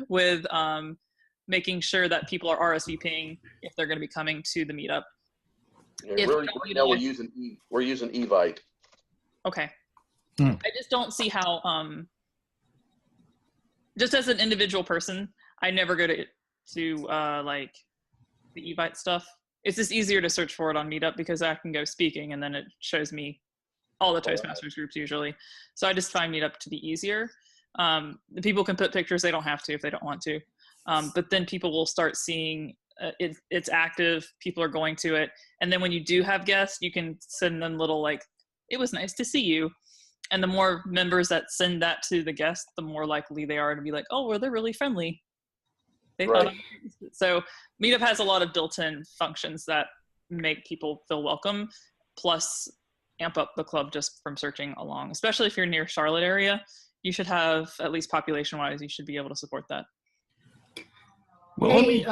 with making sure that people are RSVPing if they're going to be coming to the meetup. Yeah, right now we're using Evite. Okay. I just don't see how, just as an individual person, I never go to like the Evite stuff. It's just easier to search for it on Meetup because I can go speaking and then it shows me all the Toastmasters groups usually. So I just find Meetup to be easier. The people can put pictures, they don't have to if they don't want to. But then people will start seeing it's active, people are going to it. And then when you do have guests, you can send them little like, it was nice to see you. And the more members that send that to the guest, the more likely they are to be like, oh, well, they're really friendly. They thought so Meetup has a lot of built-in functions that make people feel welcome, plus amp up the club just from searching along. Especially if you're near Charlotte area, you should have, at least population-wise, you should be able to support that. Well, hey,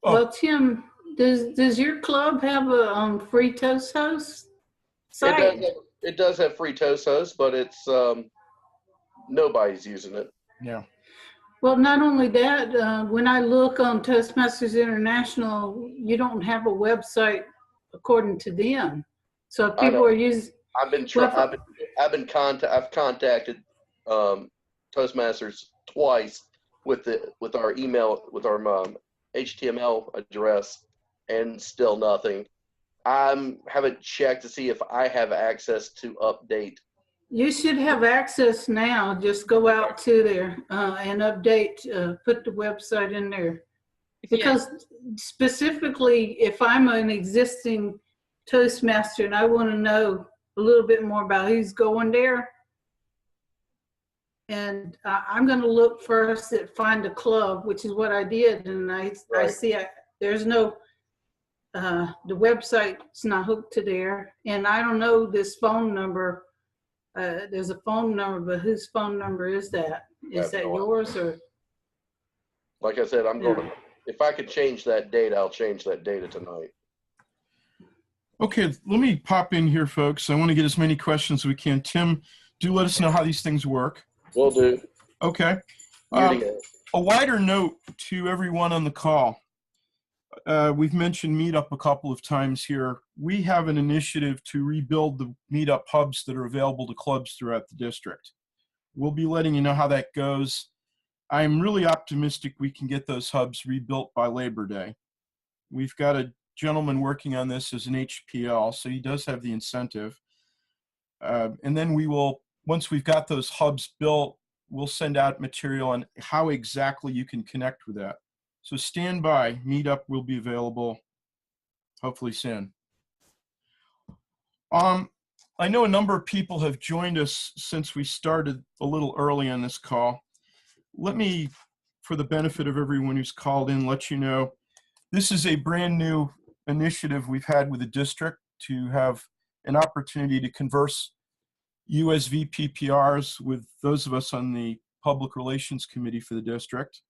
well, Tim, does your club have a free Toast host site? It does have free Toast host, but it's nobody's using it. Yeah. Well, not only that, when I look on Toastmasters International, you don't have a website according to them. So if people are using. I've contacted Toastmasters twice with our email, with our HTML address, and still nothing. I haven't checked to see if I have access to update. You should have access now. Just go out to there and update, put the website in there. Because specifically, if I'm an existing Toastmaster and I want to know a little bit more about who's going there, and I'm going to look first at Find a Club, which is what I did, and I see there's no, the website's not hooked to there, and I don't know this phone number. There's a phone number, but whose phone number is that? Is that yours or? Like I said, I'm going to, if I could change that data, I'll change that data tonight. Okay, let me pop in here, folks. I want to get as many questions as we can. Tim, do let us know how these things work. Will do. Okay. A wider note to everyone on the call. We've mentioned Meetup a couple of times here. We have an initiative to rebuild the Meetup hubs that are available to clubs throughout the district. We'll be letting you know how that goes. I'm really optimistic we can get those hubs rebuilt by Labor Day. We've got a gentleman working on this as an HPL, so he does have the incentive. And then we will, once we've got those hubs built, we'll send out material on how exactly you can connect with that. So stand by. Meetup will be available hopefully soon. I know a number of people have joined us since we started a little early on this call. Let me, for the benefit of everyone who's called in, let you know this is a brand new initiative we've had with the district to have an opportunity to converse you as VPPRs with those of us on the Public Relations Committee for the district.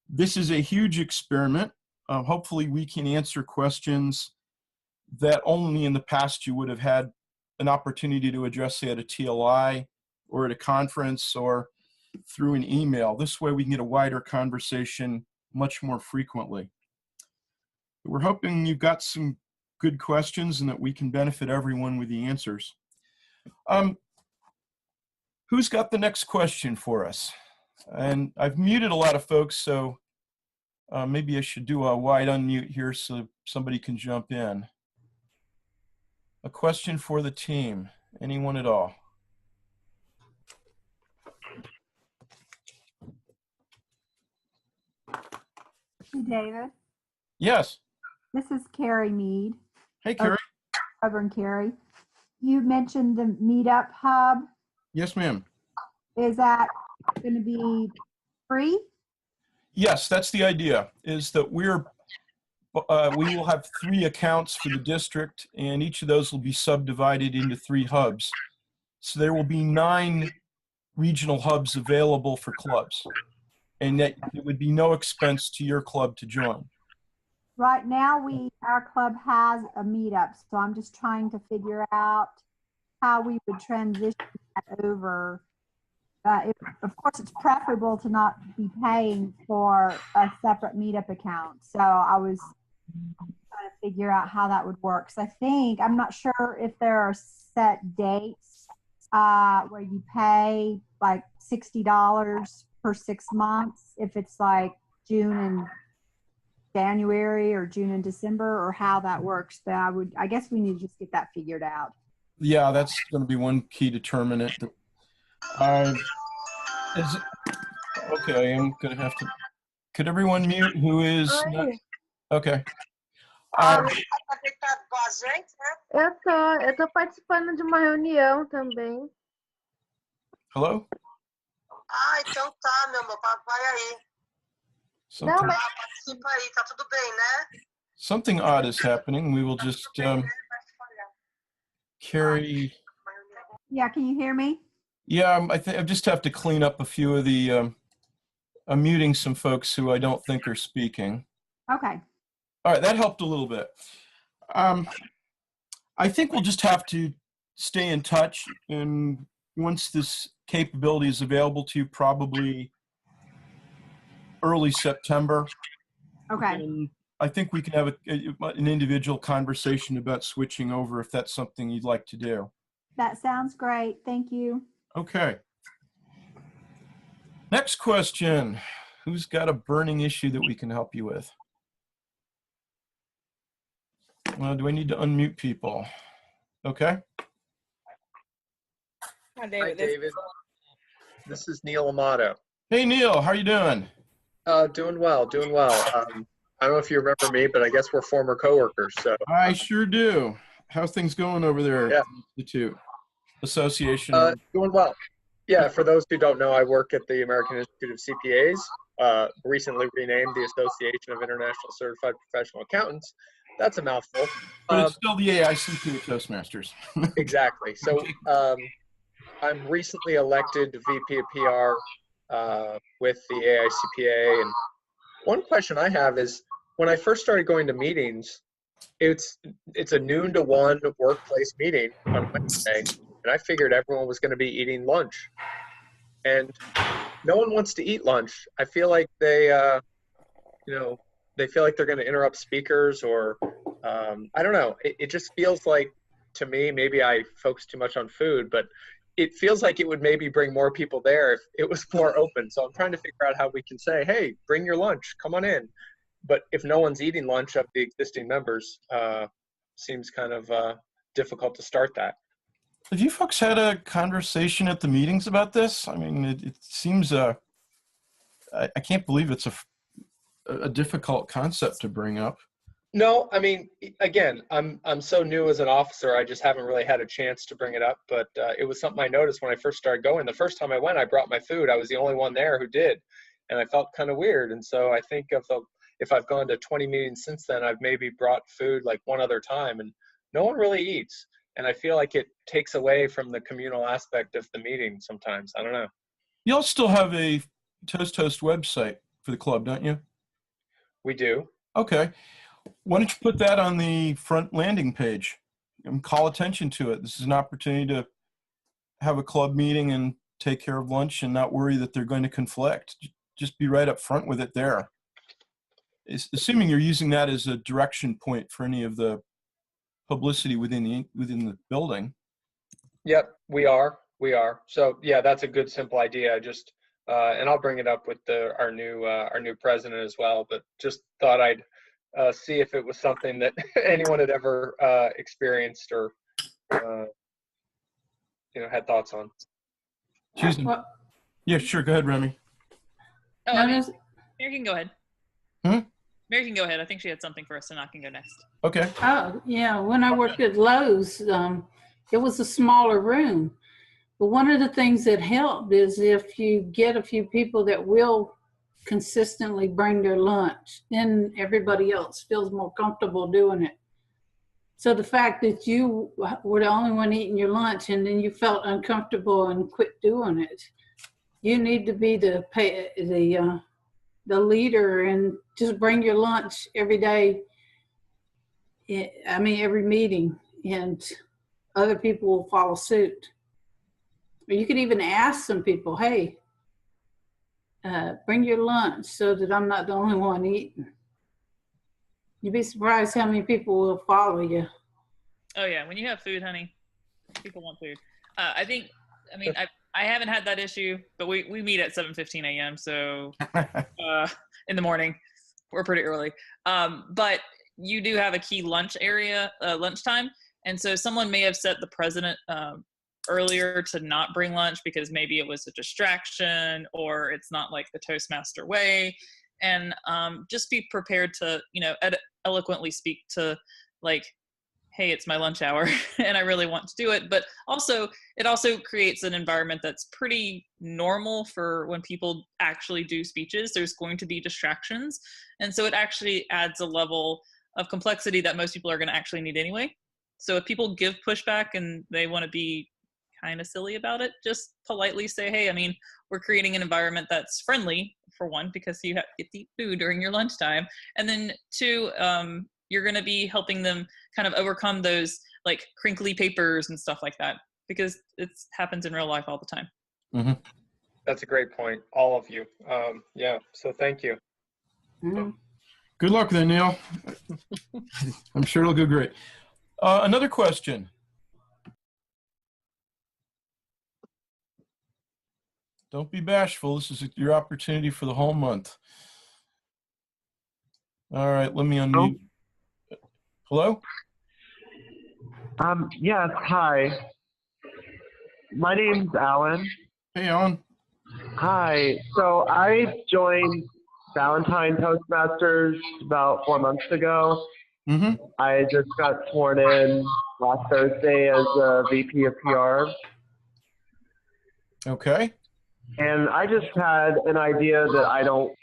This is a huge experiment. Hopefully we can answer questions that only in the past you would have had an opportunity to address, say, at a TLI or at a conference or through an email. This way we can get a wider conversation much more frequently. We're hoping you've got some good questions and that we can benefit everyone with the answers. Who's got the next question for us? And I've muted a lot of folks, so maybe I should do a wide unmute here so somebody can jump in. A question for the team, anyone at all? Hey, David. Yes. This is Carrie Mead. Hey, Carrie. Reverend Carrie. You mentioned the Meetup Hub. Yes, ma'am. Is that going to be free? Yes, that's the idea, is that we will have 3 accounts for the district, and each of those will be subdivided into 3 hubs. So there will be 9 regional hubs available for clubs, and that it would be no expense to your club to join. Right now, our club has a Meetup, so I'm just trying to figure out how we would transition that over Of course, it's preferable to not be paying for a separate Meetup account. So I was trying to figure out how that would work. So I'm not sure if there are set dates where you pay like $60 per 6 months, if it's like June and January or June and December, or how that works. But I guess we need to just get that figured out. Yeah, that's going to be one key determinant. Okay, I'm going to have to. Could everyone mute who is not? Okay. Eu tô participando de uma reunião também. Hello? Ah, então tá, meu amor, vai aí. Something, Participa aí, tá tudo bem, né? something odd is happening. We will just carry. Yeah, can you hear me? Yeah, I just have to clean up a few of the. I'm muting some folks who I don't think are speaking. Okay. All right, that helped a little bit. I think we'll just have to stay in touch, and once this capability is available to you, probably early September. Okay. And I think we can have an individual conversation about switching over if that's something you'd like to do. That sounds great. Thank you. Okay. Next question. Who's got a burning issue that we can help you with? Well, do I need to unmute people? Okay. Hi, David. This is Neil Amato. Hey, Neil. How are you doing? Doing well. I don't know if you remember me, but I guess we're former coworkers. So I sure do. How's things going over there at the Institute Association? Doing well. Yeah, for those who don't know, I work at the American Institute of CPAs, recently renamed the Association of International Certified Professional Accountants. That's a mouthful. But it's still the AICPA Toastmasters. Exactly. So I'm recently elected to VP of PR with the AICPA. And one question I have is, when I first started going to meetings, it's a noon to 1 workplace meeting on Wednesday. And I figured everyone was going to be eating lunch. And no one wants to eat lunch. I feel like they feel like they're going to interrupt speakers, or I don't know. It just feels like, to me, maybe I focus too much on food, but it feels like it would maybe bring more people there if it was more open. So I'm trying to figure out how we can say, hey, bring your lunch, come on in. But if no one's eating lunch of the existing members, seems kind of difficult to start that. Have you folks had a conversation at the meetings about this? I mean, it seems, I can't believe it's a difficult concept to bring up. No, I mean, again, I'm so new as an officer, I just haven't really had a chance to bring it up, but it was something I noticed when I first started going. The first time I went, I brought my food. I was the only one there who did, and I felt kind of weird. And so I think if I've gone to 20 meetings since then, I've maybe brought food like one other time, and no one really eats. And I feel like it takes away from the communal aspect of the meeting sometimes. I don't know. You all still have a Toast website for the club, don't you? We do. Okay. Why don't you put that on the front landing page and call attention to it? This is an opportunity to have a club meeting and take care of lunch and not worry that they're going to conflict. Just be right up front with it there. Assuming you're using that as a direction point for any of the publicity within the building. Yep, we are. So yeah, that's a good, simple idea. Just and I'll bring it up with our new president as well. But just thought I'd see if it was something that anyone had ever experienced or had thoughts on. Yeah, sure. Go ahead, Remy. Oh, Mary can go ahead. Hmm? Mary can go ahead. I think she had something for us, and I can go next. Okay. Oh, yeah. When I worked at Lowe's, it was a smaller room. But one of the things that helped is if you get a few people that will consistently bring their lunch, then everybody else feels more comfortable doing it. So the fact that you were the only one eating your lunch and then you felt uncomfortable and quit doing it, you need to be the leader and just bring your lunch every day. Every meeting, and other people will follow suit. Or you could even ask some people, hey, bring your lunch so that I'm not the only one eating. You'd be surprised how many people will follow you. Oh yeah, when you have food, honey, people want food. I haven't had that issue, but we meet at 7:15 a.m. So in the morning, we're pretty early. But you do have a key lunch area, lunchtime, and so someone may have set the president earlier to not bring lunch because maybe it was a distraction or it's not like the Toastmaster way. And just be prepared to, eloquently speak to, like, hey, it's my lunch hour and I really want to do it. But it also creates an environment that's pretty normal for when people actually do speeches. There's going to be distractions. And so it actually adds a level of complexity that most people are going to actually need anyway. So if people give pushback and they want to be kind of silly about it, just politely say, hey, we're creating an environment that's friendly, for one, because you have to eat food during your lunchtime. And then two, you're going to be helping them kind of overcome those like crinkly papers and stuff like that, because it happens in real life all the time. Mm-hmm. That's a great point, all of you. So thank you. Mm-hmm. Good luck then, Neil. I'm sure it'll go great. Another question. Don't be bashful. This is your opportunity for the whole month. All right, let me unmute. Hello? Yes, hi. My name's Alan. Hey, Alan. Hi. So I joined Valentine Toastmasters about 4 months ago. Mm-hmm. I just got sworn in last Thursday as a VP of PR. Okay. And I just had an idea that I don't.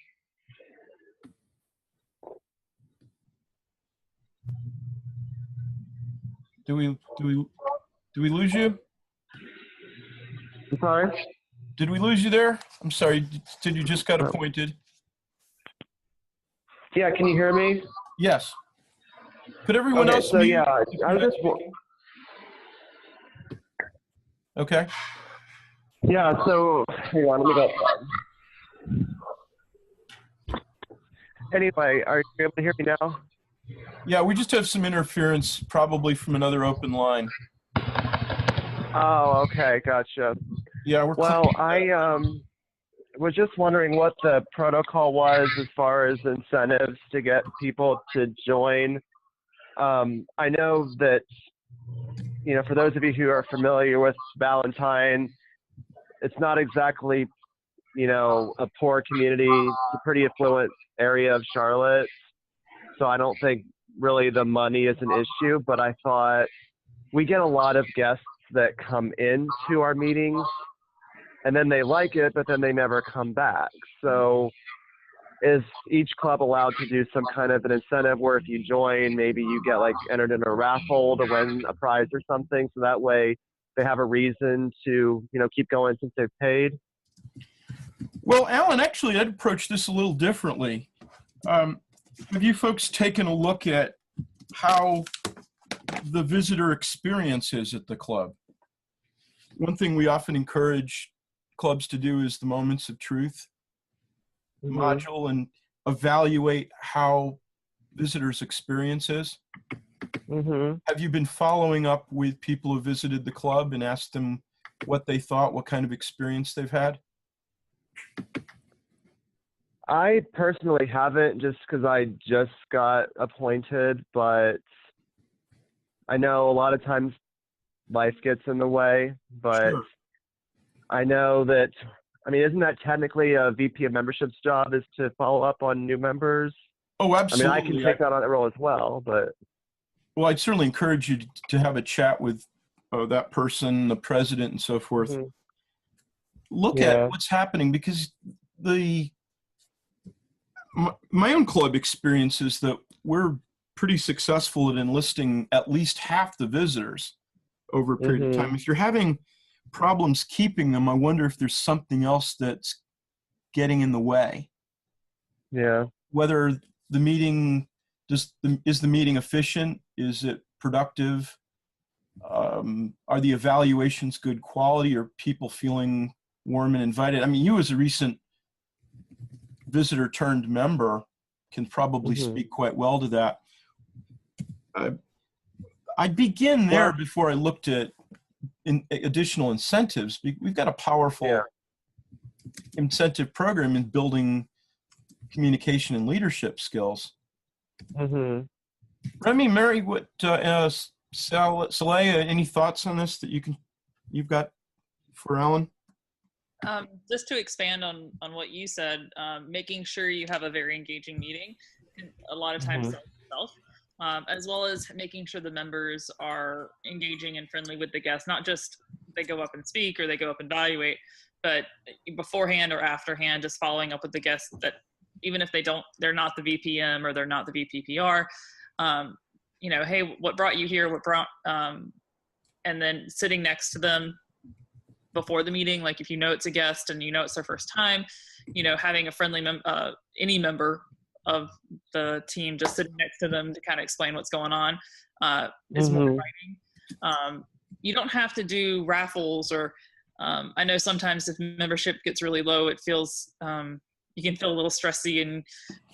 Do we lose you? I'm sorry? Did we lose you there? I'm sorry. Did you just got appointed? Yeah, can you hear me? Yes. Could everyone else so mute? yeah, I was just. Okay. Yeah, so hang on, let me go outside. Anyway, are you able to hear me now? Yeah, we just have some interference, probably from another open line. Oh, okay, gotcha. Yeah, Well, I was just wondering what the protocol was as far as incentives to get people to join. I know that, for those of you who are familiar with Valentine, it's not exactly, a poor community. It's a pretty affluent area of Charlotte. So I don't think really the money is an issue, but I thought we get a lot of guests that come into our meetings and then they like it, but then they never come back. So is each club allowed to do some kind of an incentive where if you join, maybe you get like entered in a raffle to win a prize or something, so that way they have a reason to, keep going since they've paid? Well, Alan, actually, I'd approach this a little differently. Have you folks taken a look at how the visitor experience is at the club? One thing we often encourage clubs to do is the moments of truth module and evaluate how visitors' experience is. Mm-hmm. Have you been following up with people who visited the club and asked them what they thought, what kind of experience they've had? I personally haven't, just because I just got appointed, but I know a lot of times life gets in the way, but Sure. I know that, isn't that technically a VP of membership's job, is to follow up on new members? Oh, absolutely. I can take that on that role as well, but. Well, I'd certainly encourage you to have a chat with that person, the president, and so forth. Mm-hmm. Look at what's happening, because my own club experience is that we're pretty successful at enlisting at least half the visitors over a period of time. If you're having problems keeping them, I wonder if there's something else that's getting in the way. Yeah. Whether the meeting is the meeting efficient? Is it productive? Are the evaluations good quality? Are people feeling warm and invited? I mean, you as a recent visitor turned member can probably speak quite well to that. I'd begin there before I looked at additional incentives. We've got a powerful incentive program in building communication and leadership skills. Remy, Mary, what, Saleh, any thoughts on this that you've got for Alan? Just to expand on what you said, making sure you have a very engaging meeting, a lot of times self, as well as making sure the members are engaging and friendly with the guests, not just they go up and speak or they go up and evaluate, but beforehand or afterhand, just following up with the guests that even if they're not the VPM or they're not the VPPR, you know, hey, what brought you here? What brought, and then sitting next to them before the meeting, like if you know it's a guest and you know it's their first time, you know, having a friendly any member of the team just sitting next to them to kind of explain what's going on is more inviting. You don't have to do raffles or I know sometimes if membership gets really low, it feels you can feel a little stressy and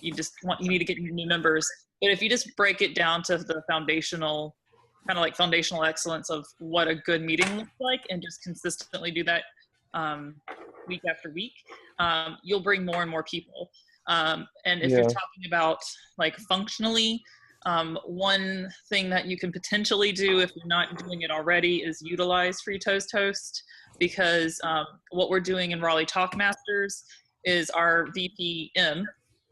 you need to get new members. But if you just break it down to the foundational, kind of like foundational excellence of what a good meeting looks like and just consistently do that week after week, you'll bring more and more people. And if you're talking about like functionally, one thing that you can potentially do if you're not doing it already is utilize Free Toast Host, because what we're doing in Raleigh Talkmasters is our VPM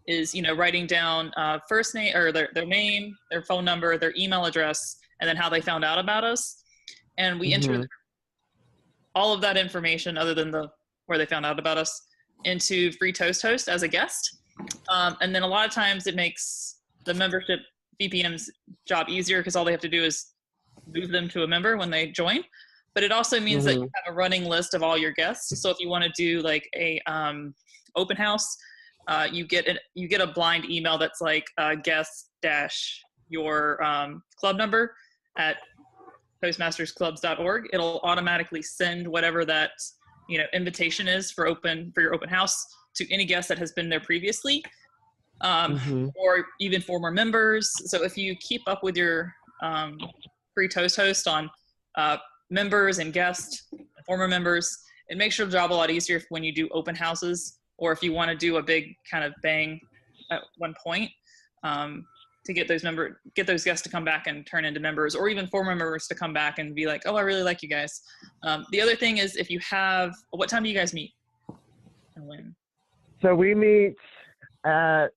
is, you know, writing down first name or their name, their phone number, their email address, and then how they found out about us. And we enter all of that information other than where they found out about us into Free Toast Host as a guest. And then a lot of times it makes the membership VPM's job easier because all they have to do is move them to a member when they join. But it also means that you have a running list of all your guests. So if you want to do like a open house, you get a blind email that's like guest - your club number at toastmastersclubs.org. It'll automatically send whatever that, you know, invitation is for your open house to any guest that has been there previously, or even former members. So if you keep up with your Free Toast Host on members and guests, former members, it makes your job a lot easier when you do open houses, or if you want to do a big kind of bang at one point, to get those guests to come back and turn into members, or even former members to come back and be like, oh, I really like you guys. The other thing is, if you have, what time do you guys meet and when? So we meet at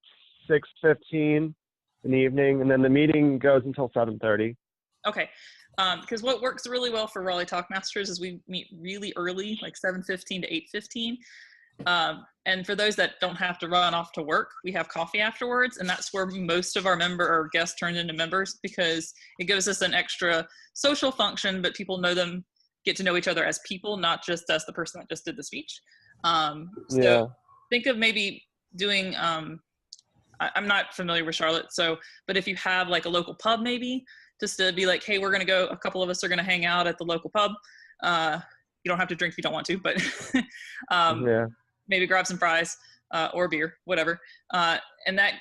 6:15 in the evening, and then the meeting goes until 7:30. Okay. Because what works really well for Raleigh Talkmasters is we meet really early, like 7:15 to 8:15. And for those that don't have to run off to work, we have coffee afterwards, and that's where most of our guests turn into members, because it gives us an extra social function, but people get to know each other as people, not just as the person that just did the speech. So think of maybe doing, I'm not familiar with Charlotte, but if you have like a local pub, maybe just to be like, hey, we're going to go, a couple of us are going to hang out at the local pub. You don't have to drink if you don't want to, but maybe grab some fries or beer, whatever. And that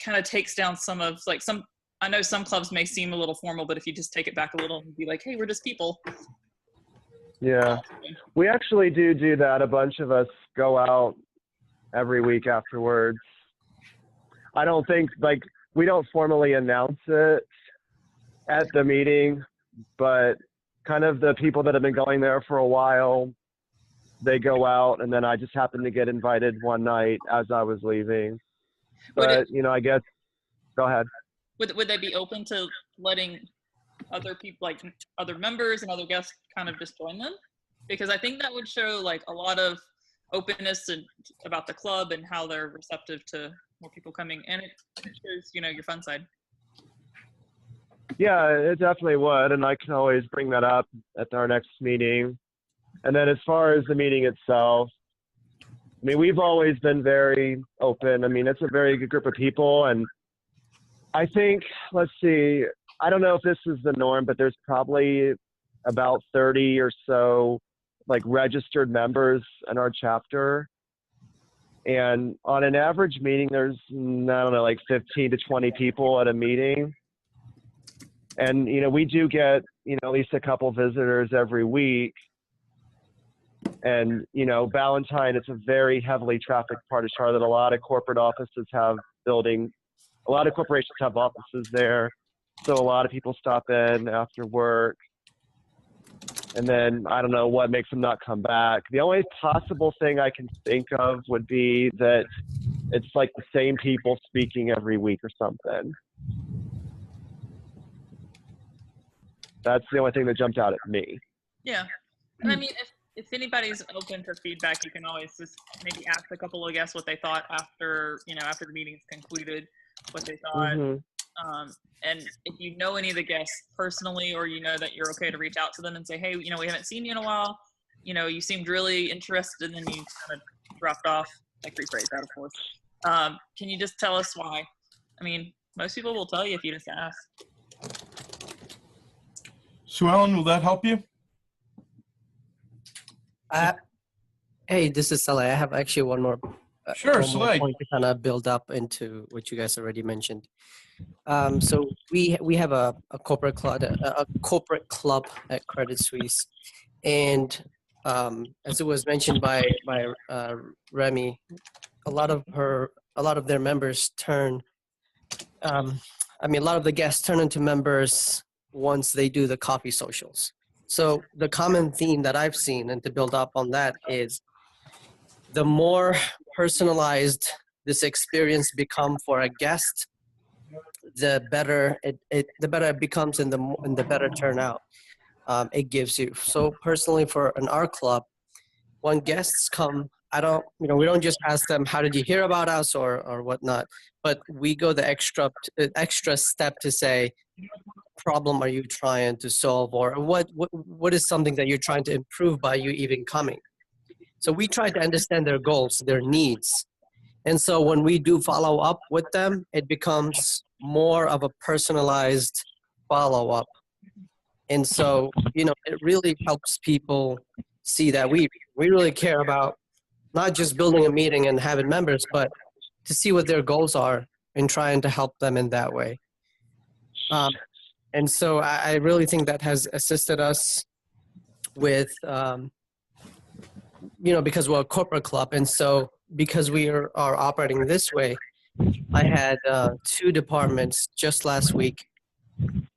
kind of takes down some of I know some clubs may seem a little formal, but if you just take it back a little and be like, hey, we're just people. Yeah, we actually do that. A bunch of us go out every week afterwards. I don't think, we don't formally announce it at the meeting, but kind of the people that have been going there for a while, they go out, and then I just happened to get invited one night as I was leaving. But, I guess, go ahead. Would they be open to letting other people, like other members and other guests, kind of just join them? Because I think that would show like a lot of openness about the club and how they're receptive to more people coming, and it shows, your fun side. Yeah, it definitely would, and I can always bring that up at our next meeting. And then as far as the meeting itself, we've always been very open. It's a very good group of people, and I think, let's see, I don't know if this is the norm, but there's probably about 30 or so like registered members in our chapter. And on an average meeting, there's, I don't know, like 15 to 20 people at a meeting. And, you know, we do get, you know, at least a couple visitors every week. And, you know, Ballantyne, it's a very heavily trafficked part of Charlotte. A lot of corporate offices have buildings, a lot of corporations have offices there. So a lot of people stop in after work. And then I don't know what makes them not come back. The only possible thing I can think of would be that it's like the same people speaking every week or something. That's the only thing that jumped out at me. Yeah. And I mean, if anybody's open for feedback, you can always just maybe ask a couple of guests what they thought after, you know, after the meeting's concluded, what they thought. And if you know any of the guests personally, or you know that you're okay to reach out to them and say, hey, you know, we haven't seen you in a while. You know, you seemed really interested, and then you kind of dropped off. I rephrase that, of course. Can you just tell us why? I mean, most people will tell you if you just ask. Sue Ellen, will that help you? Hey, this is Saleh. I have actually one more. Sure, one more Saleh. point to kind of build up into what you guys already mentioned. So we have a corporate club at Credit Suisse, and as it was mentioned by Remy, a lot of their members turn. A lot of the guests turn into members once they do the coffee socials. So the common theme that I've seen, and to build up on that, is the more personalized this experience become for a guest, the better it becomes, and the better turnout it gives you. So personally, for an art club, when guests come, we don't just ask them, how did you hear about us or whatnot, but we go the extra step to say, problem are you trying to solve, or what is something that you're trying to improve by you even coming? So we try to understand their goals, their needs. And so when we do follow up with them, it becomes more of a personalized follow up. And so, you know, it really helps people see that we really care about not just building a meeting and having members, but to see what their goals are and trying to help them in that way. And so I really think that has assisted us with, because we're a corporate club. And so because we are operating this way, I had 2 departments just last week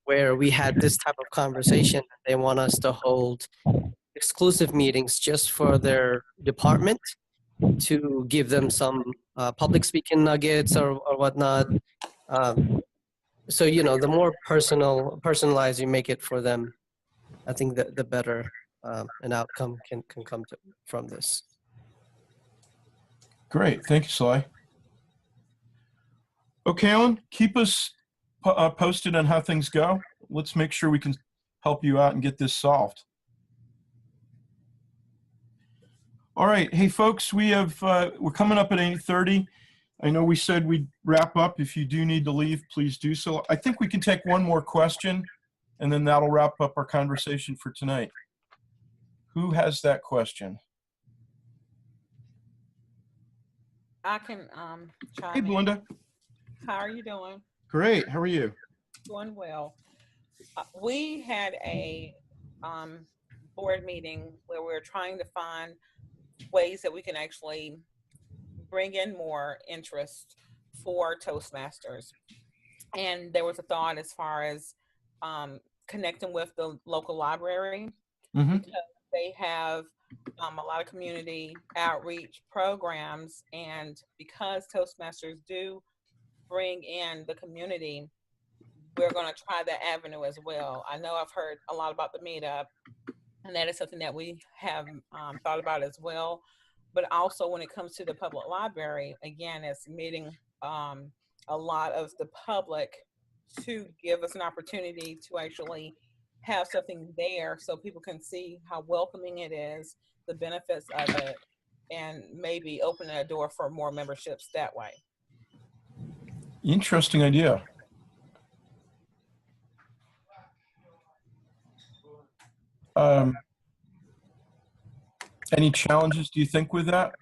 where we had this type of conversation. They want us to hold exclusive meetings just for their department to give them some public speaking nuggets or whatnot. So, you know, the more personalized you make it for them, I think the better an outcome can come from this. Great. Thank you, Sly. Okay, Alan, keep us posted on how things go. Let's make sure we can help you out and get this solved. All right. Hey, folks, we're coming up at 8:30. I know we said we'd wrap up. If you do need to leave, please do so. I think we can take one more question, and then that'll wrap up our conversation for tonight. Who has that question? I can chime Hey, in. Belinda. How are you doing? Great. How are you? Doing well. We had a board meeting where we were trying to find ways that we can actually bring in more interest for Toastmasters. And there was a thought as far as connecting with the local library, because they have a lot of community outreach programs, and because Toastmasters do bring in the community, we're going to try that avenue as well. I know I've heard a lot about the Meetup, and that is something that we have thought about as well. But also when it comes to the public library, again, it's meeting a lot of the public to give us an opportunity to actually have something there so people can see how welcoming it is, the benefits of it, and maybe opening a door for more memberships that way. Interesting idea. Any challenges, do you think, with that?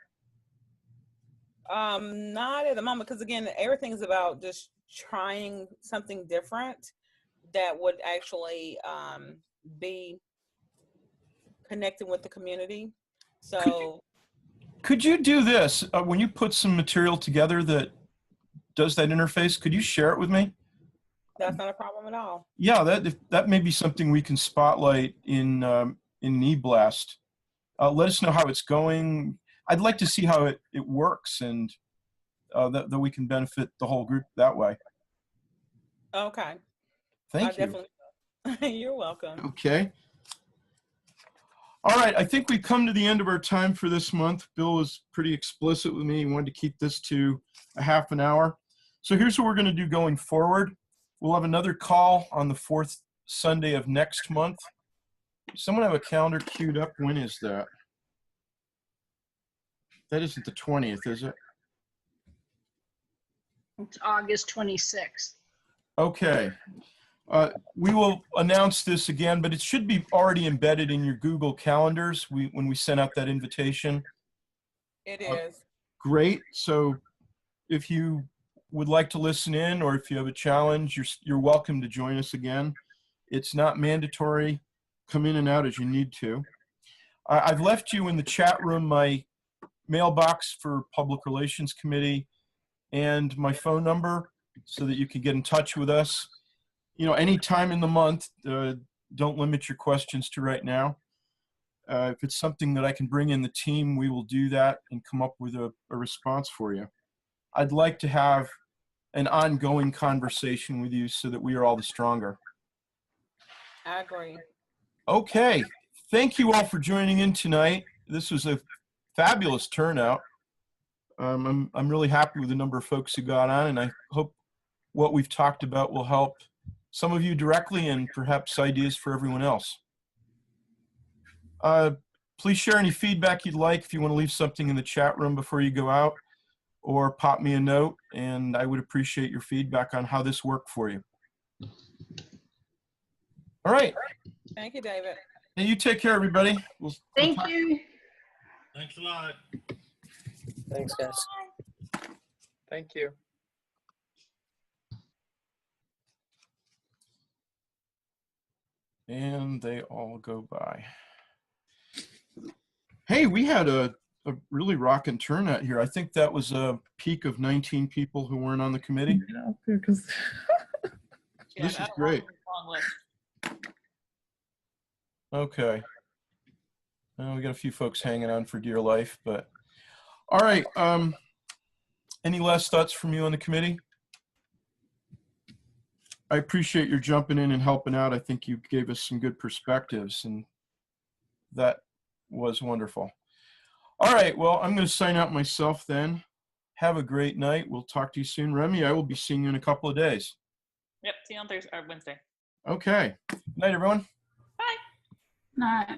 Not at the moment, because again, everything's about just trying something different that would actually be connecting with the community. So could you do this when you put some material together that does that interface? Could you share it with me? that's not a problem at all. Yeah, that may be something we can spotlight in eBlast. Let us know how it's going. I'd like to see how it works, and that we can benefit the whole group that way. Okay. Thank you. Definitely. You're welcome. Okay. All right, I think we've come to the end of our time for this month. Bill was pretty explicit with me. He wanted to keep this to a half an hour. So here's what we're going to do going forward. We'll have another call on the 4th Sunday of next month. Someone have a calendar queued up. When is that? That isn't the 20th, is it? It's August 26th. Okay. We will announce this again, but it should be already embedded in your Google calendars when we send out that invitation. It is. Great. So if you would like to listen in, or if you have a challenge, you're welcome to join us again. It's not mandatory. Come in and out as you need to. I've left you in the chat room my mailbox for Public Relations Committee and my phone number so that you can get in touch with us. You know, any time in the month, don't limit your questions to right now. If it's something that I can bring in the team, we will do that and come up with a response for you. I'd like to have an ongoing conversation with you so that we are all the stronger. I agree. Okay. Thank you all for joining in tonight. This was a fabulous turnout. I'm really happy with the number of folks who got on, and I hope what we've talked about will help some of you directly and perhaps ideas for everyone else. Please share any feedback you'd like if you want to leave something in the chat room before you go out, or pop me a note, and I would appreciate your feedback on how this worked for you. All right. Thank you, David. Hey, you take care, everybody. Thank you. Thanks a lot. Thanks, guys. Thank you. And they all go by. Hey, we had a really rocking turnout here. I think that was a peak of 19 people who weren't on the committee. Yeah, because this is great. Okay. We got a few folks hanging on for dear life, but all right. Any last thoughts from you on the committee? I appreciate your jumping in and helping out. I think you gave us some good perspectives, and that was wonderful. All right, well, I'm going to sign out myself then. Have a great night. We'll talk to you soon. Remy, I will be seeing you in a couple of days. Yep, see you on Thursday or Wednesday. Okay. Good night, everyone. Bye. Night.